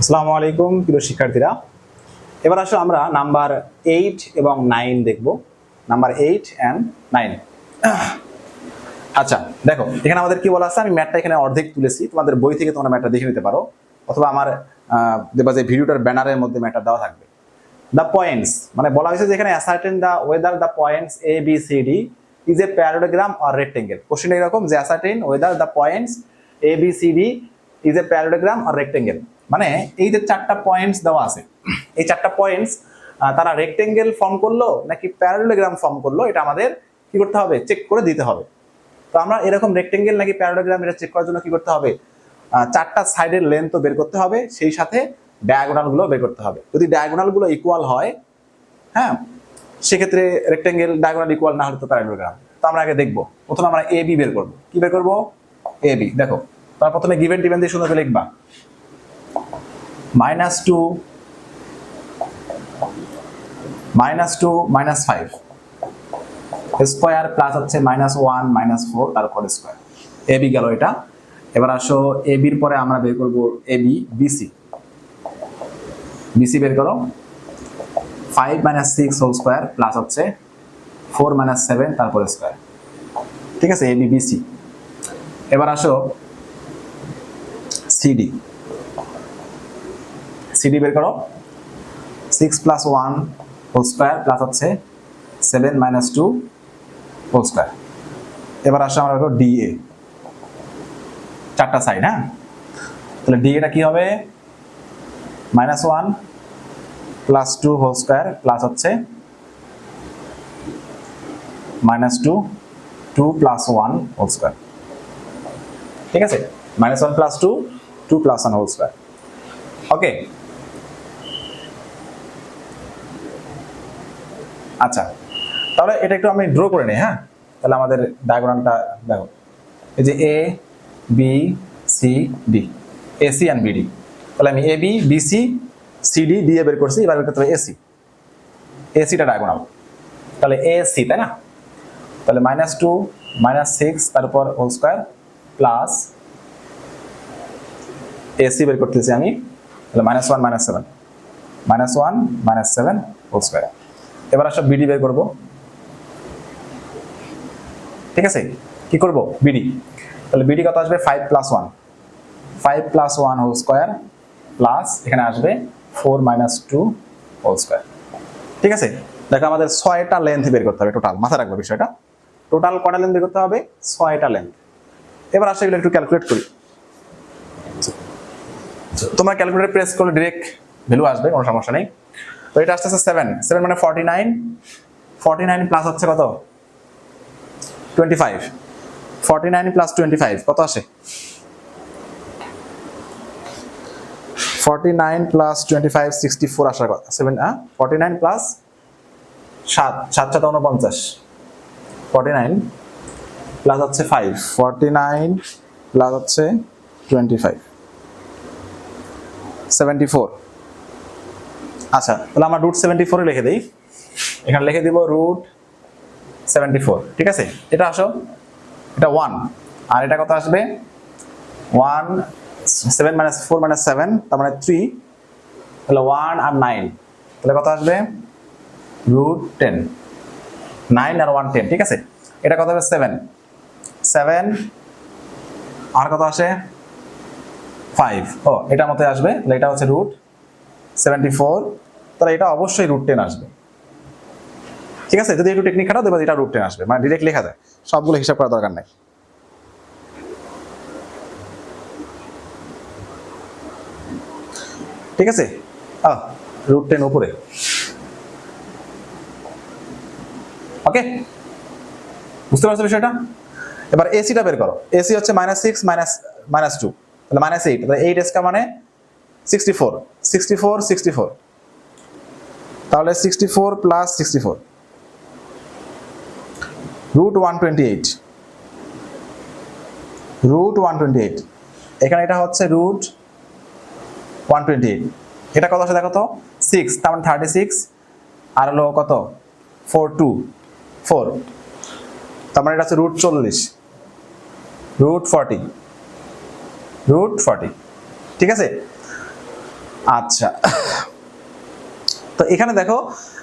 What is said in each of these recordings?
আসসালামু আলাইকুম প্রিয় শিক্ষার্থীরা। এবার আসলে আমরা নাম্বার 8 এবং 9 দেখব। Number 8 and 9। আচ্ছা দেখো, এখানে আমাদের কি বলা আছে, আমি ম্যাথটা এখানে অর্ধেক তুলেছি, তোমাদের বই থেকে তোমরা ম্যাথটা দেখে নিতে পারো, অথবা আমার দেখবা যে ভিডিওটার ব্যানারের মধ্যে ম্যাথটা দেওয়া থাকবে। দ্য পয়েন্টস মানে বলা হয়েছে যে এখানে ascertain the whether the points A B C D is a parallelogram or rectangle. Question এরকম যে ascertain whether the points A B C D is a parallelogram or rectangle, মানে এই যে চারটা পয়েন্টস দেওয়া আছে, এই চারটা পয়েন্টস তারা রেক্টেঙ্গেল ফর্ম করলো নাকি প্যারালোগ্রাম ফর্ম করলো, এটা আমাদের কি করতে হবে, চেক করে দিতে হবে। তো আমরা এরকম রেক্টেঙ্গেল নাকি প্যারালোগ্রাম এটা চেক করার জন্য কি করতে হবে, চারটা সাইডের লেন্থ তো বের করতে হবে, সেই সাথে ডায়াগোনাল গুলো বের করতে হবে। যদি ডায়াগোনাল গুলো ইকুয়াল হয়, হ্যাঁ, সেক্ষেত্রে রেক্টেঙ্গেল, ডায়াগোনাল ইকুয়াল না হলে তো প্যারালোগ্রাম। তো আমরা আগে দেখবো, প্রথমে আমরা এ বি বের করবো। কি বের করবো? A B. দেখো, তার প্রথমে গিভেন টিভেন দিয়ে সুন্দর করে লিখবা। -2 -5 স্কোয়ার প্লাস হচ্ছে -1 -4 তারপর স্কোয়ার। এ বি গেল এটা। এবার আসো এ বির পরে আমরা বের করবো এ বি বিসি। বিসি বের করো। 5 - 6 হোল স্কোয়ার প্লাস হচ্ছে 4 - 7 তারপর স্কোয়ার। ঠিক আছে, এ বি বিসি। এবার আসো সিডি। সিডি বের করো। 6 + 1 হোল স্কোয়ার প্লাস হচ্ছে 7 - 2 হোল স্কোয়ার। এবার আসো আমরা বের ডিএ, চারটা সাইড। হ্যাঁ, তাহলে ডিএটা কি হবে? -1 + 2 হোল স্কোয়ার প্লাস হচ্ছে -2 2 + 1 হোল স্কোয়ার। ঠিক আছে, -1 + 2 2 + 1 হোল স্কোয়ার। ওকে, আচ্ছা তাহলে এটা একটু আমি ড্র করে নিই। হ্যাঁ, তাহলে আমাদের ডায়াগ্রামটা দেখো, এই যে A B C D, AC and BD. তাহলে আমি এ বি বিসি সিডি দিয়ে বের করছি, এবার বের করতে হবে এসি। এসিটা ডায়াগোনাল, তাহলে এসি, তাই না? তাহলে -2 -6 তারপর হোল স্কোয়ার প্লাস এসি বের করতেছি আমি, তাহলে -1 -7 -1 -7 হোল স্কোয়ার। এবার আসো বিডি বের করবো। ঠিক আছে, কি করব? বিডি। তাহলে বিডি কত আসবে? 5 + 1 5 + 1 হোল স্কোয়ার প্লাস এখানে আসবে 4 - 2 হোল স্কোয়ার। ঠিক আছে, দেখো আমাদের 6টা লেন্থ বের করতে হবে টোটাল, মাথায় রাখবো বিষয়টা। টোটাল কয়টা লেন্থ বের করতে হবে? 6টা লেন্থ। এবার আসলে এগুলো একটু ক্যালকুলেট করি। তোমরা ক্যালকুলেটর প্রেস করলে ডাইরেক্ট ভ্যালু আসবে, কোনো সমস্যা নেই। তো এটা আসছে 7 7 মানে 49 49 প্লাস হচ্ছে কত? 25। 49 + 25 কত আসে? 49 + 25 64 আসার কথা। 49 প্লাস 7 7 7 49। 49 প্লাস হচ্ছে 5, 49 প্লাস হচ্ছে 25 74। আচ্ছা, তাহলে আমরা √74 লিখে দিই। এখানে লিখে দিব √74। ঠিক আছে, এটা আসো, এটা 1 আর এটা কত আসবে? 1 7 - 4 - 7 তার মানে 3, তাহলে 1 আর 9, তাহলে কত আসবে? √10। 9 আর 1 10। ঠিক আছে, এটা কত হবে? 7 7 আর কত আসে? 5। ও, এটার মতো আসবে, তাহলে এটা হচ্ছে √74, তাহলে এটা অবশ্যই √10 আসবে। ঠিক আছে, যদি একটু টেকনিক খাটাও দেবে এটা √10 আসবে, মানে ডিরেক্ট লেখা যায়, সবগুলো হিসাব করার দরকার নাই। ঠিক আছে, √10 উপরে। ওকে, বুঝতে পারছো বিষয়টা? এবার এসিটা বের করো। এসি হচ্ছে -6 -2, তাহলে -8, তাহলে 8 স্কয়ার মানে 64 64 64, তাহলে 64 প্লাস 64 √128 √128। এখানে এটা হচ্ছে √128। এটা কত আসে দেখো তো? 6 তার মানে 36 আর হলো কত? 4 2 4, তার মানে এটা হচ্ছে √40 √40 ঠিক আছে, আচ্ছা, তো এখানে দেখো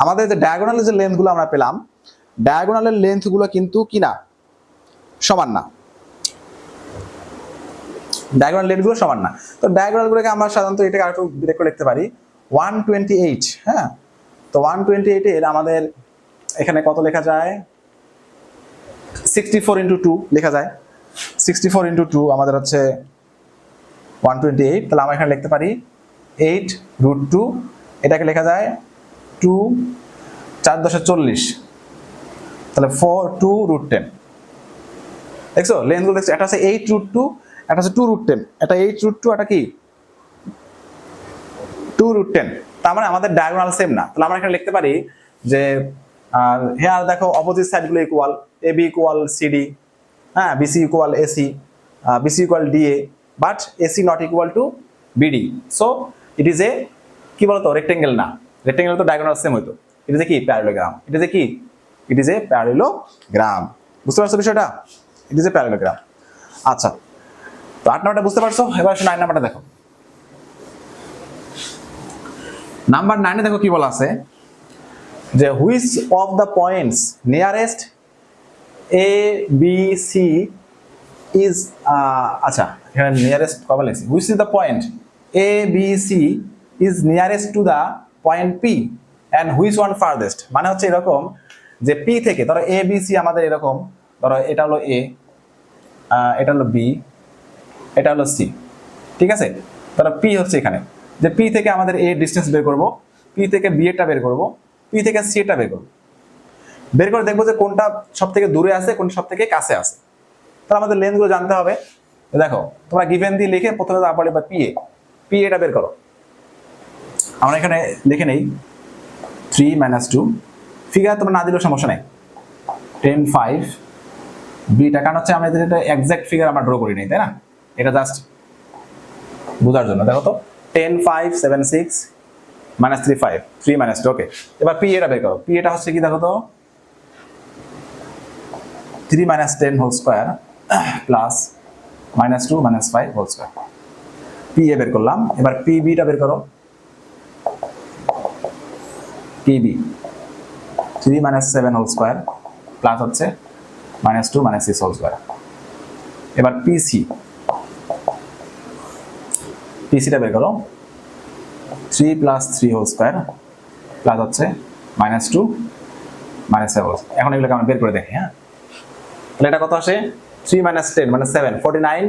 আমাদের যে ডায়াগোনালের যে লেন্থগুলো আমরা পেলাম, ডায়াগোনালের লেন্থগুলো কিন্তু কি না, সমান না। ডায়াগোনাল লেন্থগুলো সমান না। তো ডায়াগোনালগুলোকে আমরা সাধারণত এটাকে আরেকটু ব্রেক করে লিখতে পারি 128। হ্যাঁ, তো 128 এর আমাদের এখানে কত লেখা যায়, 64 ইন্টু 2 লেখা যায়। 64 ইন্টু 2 আমাদের হচ্ছে 128। তাহলে আমরা এখানে লিখতে পারি 8√2, এটাকে লেখা যায় 2 4 10 40, তাহলে 4 2√10। দেখছো লেন্থগুলো দেখছো, একটা হচ্ছে 8√2, একটা হচ্ছে 2√10, এটা 8√2, এটা কি 2√10। তার মানে আমাদের ডায়াগোনাল সেম না। তাহলে আমরা এখানে লিখতে পারি যে হেয়ার দেখো অপোজিট সাইডগুলো ইকুয়াল, AB ইকুয়াল CD, হ্যাঁ, BC equal AC, BC equal DA, but AC not equal to BD। So it is a কি বলতো রেক্টেঙ্গেল না, রেক্টেঙ্গেল তো ডায়াগোনাল সেম হইতো। ইট ইজ এ কি প্যারালোগ্রাম, ইট ইজ এ কি, it is a parallelogram. বুঝতে পারছো বিষয়টা, ইট ইজ এ প্যারালোগ্রাম। আচ্ছা, তো 8 নাম্বারটা বুঝতে পারছো, এবার 9 নাম্বারটা দেখো। নাম্বার 9 এ দেখো কি বলা আছে যে which of the points nearest A B C is, আচ্ছা এখানে নিয়ারেস্ট কবে লিখছি, which is the point A B C is nearest to the point P and which one farthest. মানে হচ্ছে এরকম যে পি থেকে ধরো এ বি সি আমাদের এরকম, ধরো এটা হলো এ, এটা হলো বি, এটা হলো সি, ঠিক আছে। ধরো পি হচ্ছে এখানে, যে পি থেকে আমাদের এ ডিস্টেন্স বের করব, পি থেকে বি এরটা বের করব, পি থেকে সি এরটা বের করব, বের করে দেখবো যে কোনটা সব থেকে দূরে আছে, কোনটা সব থেকে কাছে আছে। তাহলে আমাদের লেন্থগুলো জানতে হবে। দেখো তোমরা গিভেন দিয়ে লিখে প্রথমে তারপরে বা পি এটা বের করো। আমরা এখানে লিখে নেই 3 - 2, ফিগার তোমরা না দিলেও সমস্যা নেই, 10 5 বিটা, কারণ হচ্ছে আমাদের এটা এক্সাক্ট ফিগার আমরা ড্র করি নাই, তাই না, এটা জাস্ট বোঝার জন্য। দেখো তো 10 5 7 6 -3 5 3 - 2, ওকে। এবার পি এটা বের করো, পি এটা হচ্ছে কি দেখো তো 3 - 10 whole square plus -2 - 5 whole square. P A বের করলাম। এবার পি বিটা বের করো, P B 3 - 7 whole square plus হচ্ছে -2 - 6 হোল স্কয়ার। এবার পিসি, পিসিটা বের করো 3 + 3 হোল স্কয়ার প্লাস হচ্ছে -2 - 7 হোল স্কয়ার। এখন এগুলোকে আমরা বের করে দেখি। হ্যাঁ, তাহলে এটা কত আসে 3 - 10 মানে 7, 49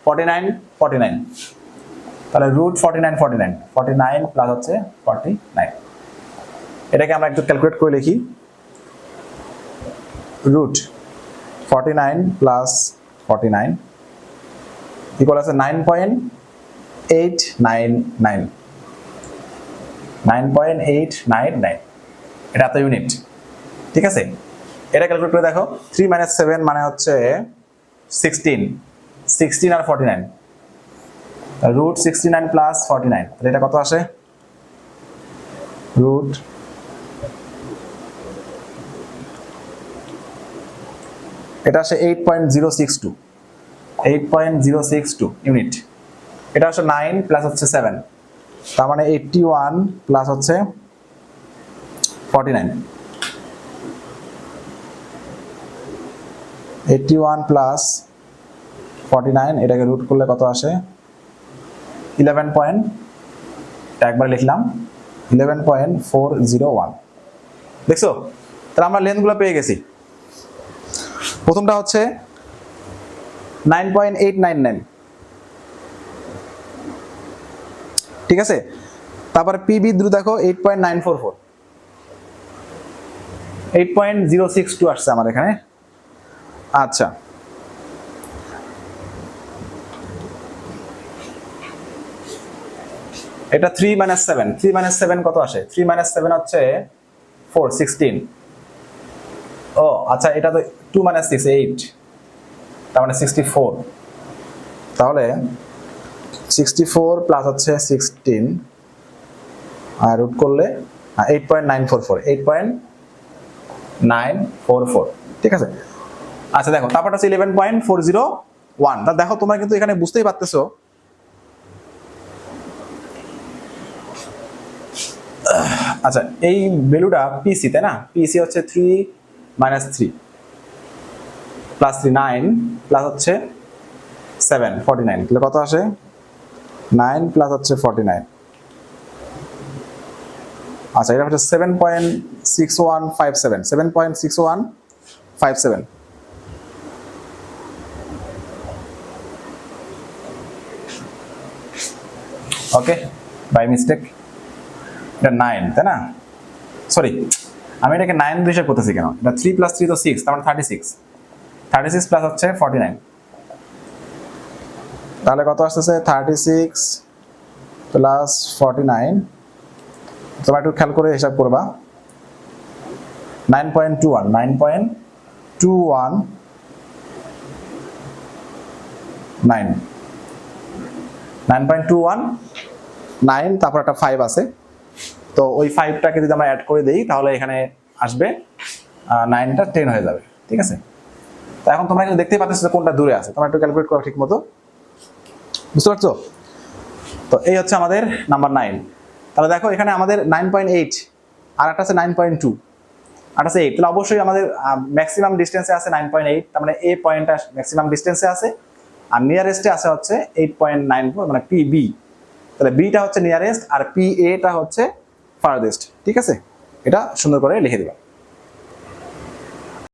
49 49, তাহলে √49 49 49 প্লাস হচ্ছে 49। এটাকে আমরা একটু ক্যালকুলেট করে লিখি, √49 প্লাস 49 ইকুয়াল আছে 9.899 9.899, এটা এত ইউনিট, ঠিক আছে। এটা ক্যালকুলেট করে দেখো, 3 - 7 মানে হচ্ছে 16, 16 আর 49, √69 প্লাস 49, তাহলে এটা কত আসে, এটা আসে 8.062 8.062 ইউনিট। এটা আসে 9 প্লাস হচ্ছে 7, তার মানে 81 প্লাস হচ্ছে 49, 81 প্লাস 49, এটাকে রুট করলে কত আসে 11 পয়েন্ট, একবার লিখলাম 11.401। দেখছো, তাহলে আমরা লেন্থগুলো পেয়ে গেছি। প্রথমটা হচ্ছে 9.899, ঠিক আছে। তারপরে পিবি দ্রু দেখো 8.944, 8.062 আসছে আমার এখানে। আচ্ছা, এটা 3 - 7, 3 - 7 কত আসে, 3 - 7 হচ্ছে 4 16, ও আচ্ছা, এটা তো 2 - 6 8, তার মানে 64, তাহলে 64 প্লাস হচ্ছে 16 আর রুট করলে 8.944, 8.944, ঠিক আছে। আচ্ছা দেখো, তারপর হচ্ছে 11.401। তা দেখো তোমরা কিন্তু এখানে বুঝতেই পারতেছো আচ্ছা এই ভ্যালুটা পিসি তাই না, পিসি হচ্ছে 3 মাইনাস 3 প্লাস 3 9 প্লাস হচ্ছে 7 49, তাহলে কত আসে 9 প্লাস হচ্ছে 49। আচ্ছা এটা হচ্ছে 7.6157 7.6157। ওকে বাই মিস্টেক এটা 9 তাই না, সরি আমি এটাকে 9 দিয়ে হিসাব করতেছি কেন, এটা 3 প্লাস 3 তো 6, তার মানে 36 প্লাস হচ্ছে 49, তাহলে কত আসতেছে 36 প্লাস 49। তোমরা একটু খেয়াল করে হিসাব করবা, 9.21 9.21 তারপর একটা 5 আছে, তো ওই 5টাকে যদি আমরা অ্যাড করে দেই তাহলে এখানে আসবে 9টা 10 হয়ে যাবে, ঠিক আছে। তো এখন তোমরা কিন্তু দেখতেই পাচ্ছ কোনটা দূরে আছে, তোমরা একটু ক্যালকুলেট করো ঠিক মতো, বুঝতে পারছো। তো এই হচ্ছে আমাদের নাম্বার 9। তাহলে দেখো এখানে আমাদের 9.8 আর একটা আছে 9.2 আর একটা আছে 8, তাহলে অবশ্যই আমাদের ম্যাক্সিমাম ডিস্টেন্সে আছে 9.8, তার মানে এ পয়েন্টটা ম্যাক্সিমাম ডিস্টেন্সে আছে আর নিয়ারেস্টে আছে হচ্ছে 8.94 মানে পিবি, তাহলে বিটা হচ্ছে নিয়ারেস্ট আর পি এটা হচ্ছে ফারদেস্ট, ঠিক আছে। এটা সুন্দর করে লিখে দিবা।